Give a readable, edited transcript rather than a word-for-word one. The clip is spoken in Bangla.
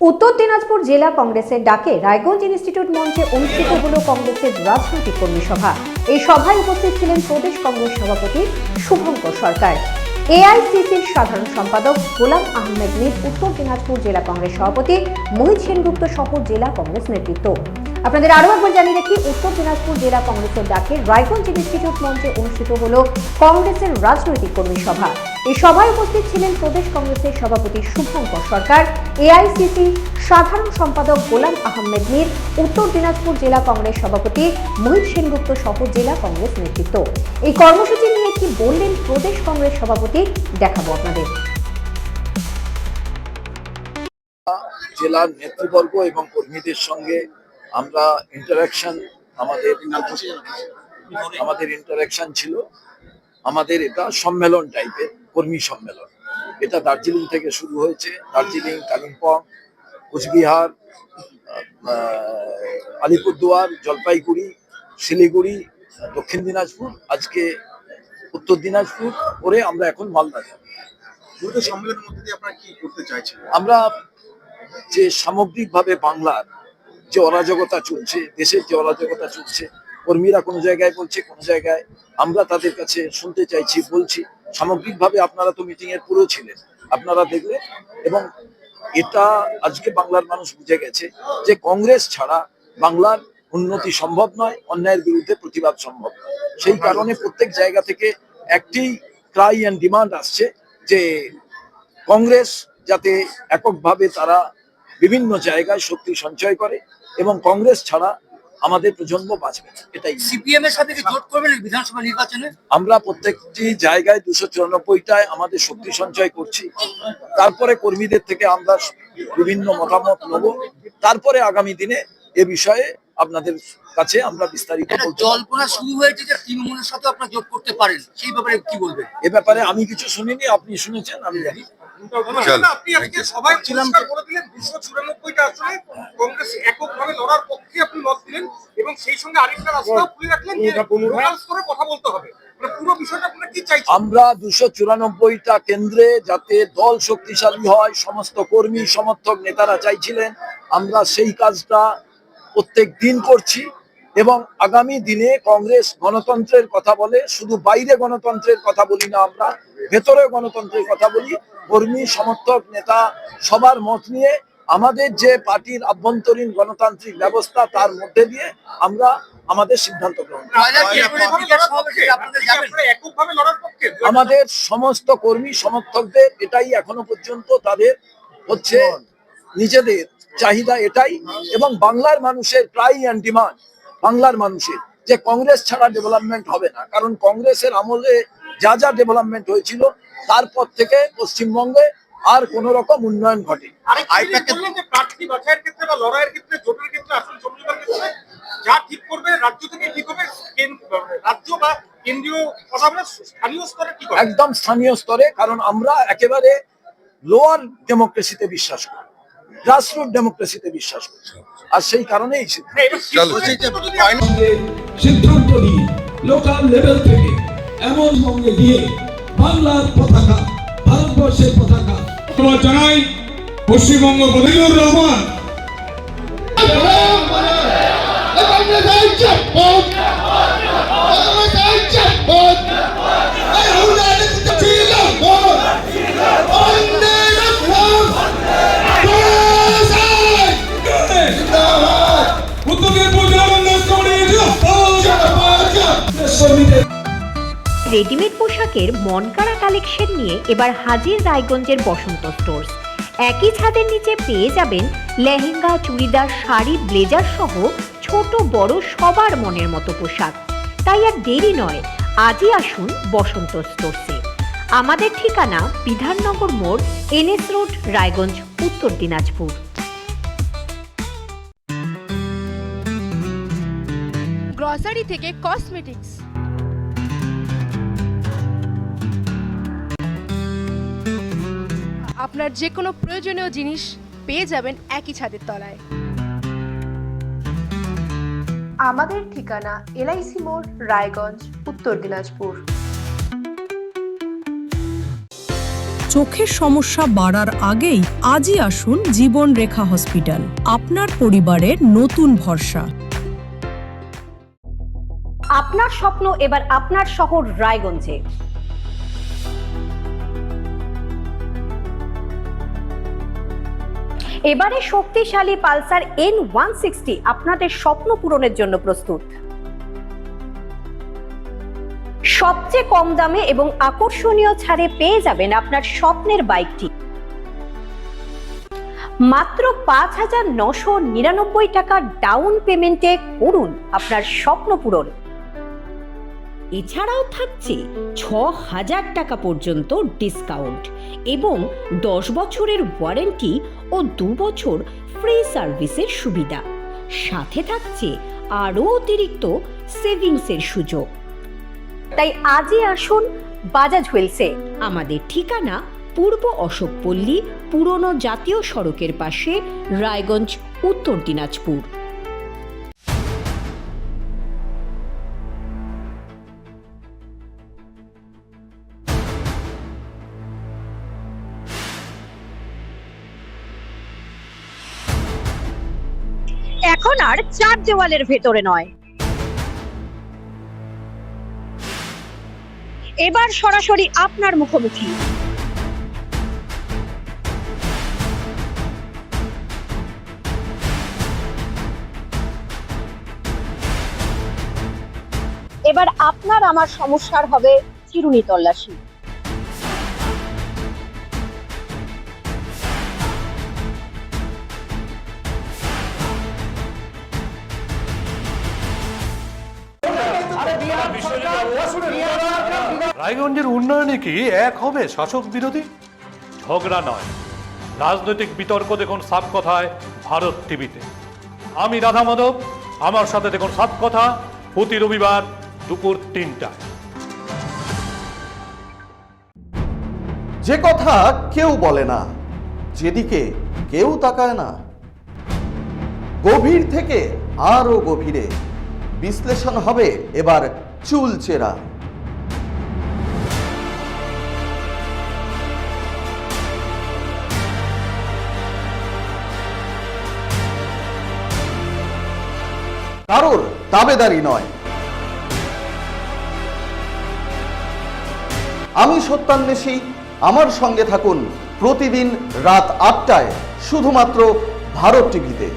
উত্তর দিনাজপুর জেলা কংগ্রেসের ডাকে রায়গঞ্জ ইনস্টিটিউট মঞ্চে অনুষ্ঠিত হল কংগ্রেসের রাজনৈতিক কর্মী সভা। এই সভায় উপস্থিত ছিলেন প্রদেশ কংগ্রেস সভাপতি শুভঙ্কর সরকার, এআইসিসির সাধারণ সম্পাদক গোলাম আহমেদ মীর, উত্তর দিনাজপুর জেলা কংগ্রেস সভাপতি মোহিত সেনগুপ্ত সহ জেলা কংগ্রেস নেতৃত্ব। আপনাদের আরও একবার জানিয়ে রাখি, উত্তর দিনাজপুর জেলা কংগ্রেসের ডাকে রায়গঞ্জ ইনস্টিটিউট মঞ্চে অনুষ্ঠিত হল কংগ্রেসের রাজনৈতিক কর্মী সভা। এই সভায় উপস্থিত ছিলেন প্রদেশ কংগ্রেসের সভাপতি শুভঙ্কর সরকার, এআইসিসি সাধারণ সম্পাদক গোলাম আহমেদ মীর, উত্তর দিনাজপুর জেলা কংগ্রেস সভাপতি মোহিত সেনগুপ্ত সহ জেলা কংগ্রেস নেতৃত্ব। এই কর্মসূচি নিয়ে কি বললেন প্রদেশ কংগ্রেস সভাপতি, দেখাবো আপনাদের। জেলার নেতৃবর্গ এবং কর্মীদের সঙ্গে আমরা আমাদের ইন্টারাকশন ছিল। আমাদের এটা সম্মেলন টাইপের কর্মী সম্মেলন। এটা দার্জিলিং থেকে শুরু হয়েছে। দার্জিলিং, কালিম্পং, কোচবিহার, আলিপুরদুয়ার, জলপাইগুড়ি, শিলিগুড়ি, দক্ষিণ দিনাজপুর, আজকে উত্তর দিনাজপুর করে আমরা এখন মালদা যাব। সম্মেলনের মধ্যে দিয়ে আপনারা কি করতে চাইছেন? আমরা যে সামগ্রিকভাবে বাংলার যে অরাজকতা চলছে, দেশের যে অরাজকতা চলছে, কর্মীরা কোনো জায়গায় বলছে, কোনো জায়গায় আমরা তাদের কাছে শুনতে চাইছি, বলছি। সামগ্রিকভাবে আপনারা তো মিটিং এর পুরো ছিলেন, আপনারা দেখলেন। এবং এটা আজকে বাংলার মানুষ বুঝে গেছে যে কংগ্রেস ছাড়া বাংলার উন্নতি সম্ভব নয়, অন্যায়ের বিরুদ্ধে প্রতিবাদ সম্ভব নয়। সেই কারণে প্রত্যেক জায়গা থেকে একটি ক্রাই অ্যান্ড ডিমান্ড আসছে যে কংগ্রেস যাতে এককভাবে তারা বিভিন্ন জায়গায় শক্তি সঞ্চয় করে এবং কংগ্রেস ছাড়া আমাদের প্রজন্ম বাঁচবে না। এটাই। সিপিএম এর সাথে জোট করবেন বিধানসভা নির্বাচনে? আমরা প্রত্যেকটি জায়গায় 294টায় আমাদের শক্তি সঞ্চয় করছি। তারপরে কর্মীদের থেকে আমরা বিভিন্ন মতামত নেব। তারপরে আগামী দিনে এ বিষয়ে আপনাদের কাছে আমরা বিস্তারিত বলতে। জল্পনা শুরু হয়েছে যে তৃণমূলের সাথে আপনারা জোট করতে পারেন, সেই ব্যাপারে কি বলবেন? এ ব্যাপারে আমি কিছু শুনিনি, আপনি শুনেছেন, আমি জানি। আপনি আজকে সবাই পরিষ্কার করে দিলেন 294টা আসনে কংগ্রেস এককভাবে লড়ার পক্ষে আপনি মত দিলেন এবং সেই সঙ্গে আরেকটা রাস্তাও খুলে রাখলেন যে লোকাল স্তরে কথা বলতে হবে। মানে পুরো বিষয়টা আপনারা কি চাইছেন? আমরা 294টা কেন্দ্রে যাতে দল শক্তিশালী হয়, সমস্ত কর্মী সমর্থক নেতারা চাইছিলেন। আমরা সেই কাজটা প্রত্যেক দিন করছি এবং আগামী দিনে কংগ্রেস গণতন্ত্রের কথা বলে, শুধু বাইরে গণতন্ত্রের কথা বলি না, আমরা ভেতরে গণতন্ত্রের কথা বলি। কর্মী সমর্থক নেতা সবার মত নিয়ে আমাদের যে পার্টির আভ্যন্তরীণ গণতান্ত্রিক ব্যবস্থা, তার মধ্যে দিয়ে আমরা আমাদের সিদ্ধান্ত গ্রহণ করি। আমাদের সমস্ত কর্মী সমর্থকদের এটাই এখনো পর্যন্ত তাদের হচ্ছে নিজেদের চাহিদা এটাই। এবং বাংলার মানুষের ক্রাই অ্যান্ড ডিমান্ড, বাংলার মানুষের যে কংগ্রেস ছাড়া ডেভেলপমেন্ট হবে না। কারণ কংগ্রেসের আমলে যা যা ডেভেলপমেন্ট হয়েছিল তারপর থেকে পশ্চিমবঙ্গে আর কোন রকম উন্নয়ন ঘটে। প্রার্থী বাছাইয়ের ক্ষেত্রে বা লড়াইয়ের ক্ষেত্রে, জোটের ক্ষেত্রে, আসন সমঝোতার ক্ষেত্রে যা ঠিক করবে রাজ্য থেকে ঠিক হবে, রাজ্য বা কেন্দ্রীয় স্থানীয় স্তরে ঠিক হবে, একদম স্থানীয় স্তরে। কারণ আমরা একেবারে লোয়ার ডেমোক্রেসিতে বিশ্বাস করি, গ্রাসরুট ডেমোক্রেসিতে বিশ্বাস করি। আর সেই কারণেই সিদ্ধান্ত নিয়ে লোকাল লেভেল থেকে এমন সঙ্গে দিয়ে বাংলার পতাকা, ভারতবর্ষের পতাকা জানাই পশ্চিমবঙ্গ প্রতিনিধির রহমান। রেডিমেড পোশাকের মনকাড়া কালেকশন নিয়ে এবার হাজির রায়গঞ্জের বসন্ত স্টোর্স। একই ছাদের নিচে পেয়ে যাবেন লেহেঙ্গা, চুড়িদার, শাড়ি, ব্লেজার সহ ছোট বড় সবার মনের মতো পোশাক। তাই আর দেরি নয়, আজই আসুন বসন্ত স্টোর্সে। আমাদের ঠিকানা বিধাননগর মোড়, এনএস রোড, রায়গঞ্জ, উত্তর দিনাজপুর। গ্রসারি থেকে কসমেটিক্স, আপনার যে কোনো প্রয়োজনীয় জিনিস পেয়ে যাবেন একই ছাদের তলায়। আমাদের ঠিকানা এলআইসি মোড়, রায়গঞ্জ, উত্তর দিনাজপুর। চোখের সমস্যা বাড়ার আগেই আজই আসুন জীবন রেখা হসপিটাল, আপনার পরিবারের নতুন ভরসা। আপনার স্বপ্ন এবার আপনার শহর রায়গঞ্জে। এবারে শক্তিশালী পালসার N160 আপনাদের স্বপ্ন পূরণের জন্য প্রস্তুত। সবচেয়ে কম দামে এবং আকর্ষণীয় ছাড়ে পেয়ে যাবেন আপনার স্বপ্নের বাইকটি। মাত্র ৫,৯৯৯ টাকা ডাউন পেমেন্টে করুন আপনার স্বপ্ন পূরণ। এছাড়াও থাকছে ৬,০০০ টাকা পর্যন্ত ডিসকাউন্ট এবং ১০ বছরের ওয়ারেন্টি ও ২ বছর ফ্রি সার্ভিসের সুবিধা। সাথে থাকছে আরও অতিরিক্ত সেভিংসের সুযোগ। তাই আজই আসুন বাজাজ হুইলসে। আমাদের ঠিকানা পূর্ব অশোকপল্লী, পুরনো জাতীয় সড়কের পাশে, রায়গঞ্জ, উত্তর দিনাজপুর। এখন আর চার দেওয়ালের ভেতরে নয়, এবার সরাসরি আপনার মুখোমুখি। এবার আপনার আমার সমস্যার হবে চিরুনি তল্লাশি। রায়গঞ্জের উন্নয়নে কি এক হবে শাসক বিরোধী? ঝগড়া নয়, রাজনৈতিক বিতর্ক দেখুন সাপ কথায় ভারত টিভিতে। আমি রাধা মাধব, আমার সাথে দেখুন সাপ কথা প্রতি রবিবার দুপুর ৩টায়। যে কথা কেউ বলে না, যেদিকে কেউ তাকায় না, গভীর থেকে আরো গভীরে বিশ্লেষণ হবে এবার চুলচেরা। কারোর দাবেদারি নয়। আমি সত্যান্বেষী, আমার সঙ্গে থাকুন প্রতিদিন রাত ৮টায় শুধুমাত্র ভারত টিভিতে।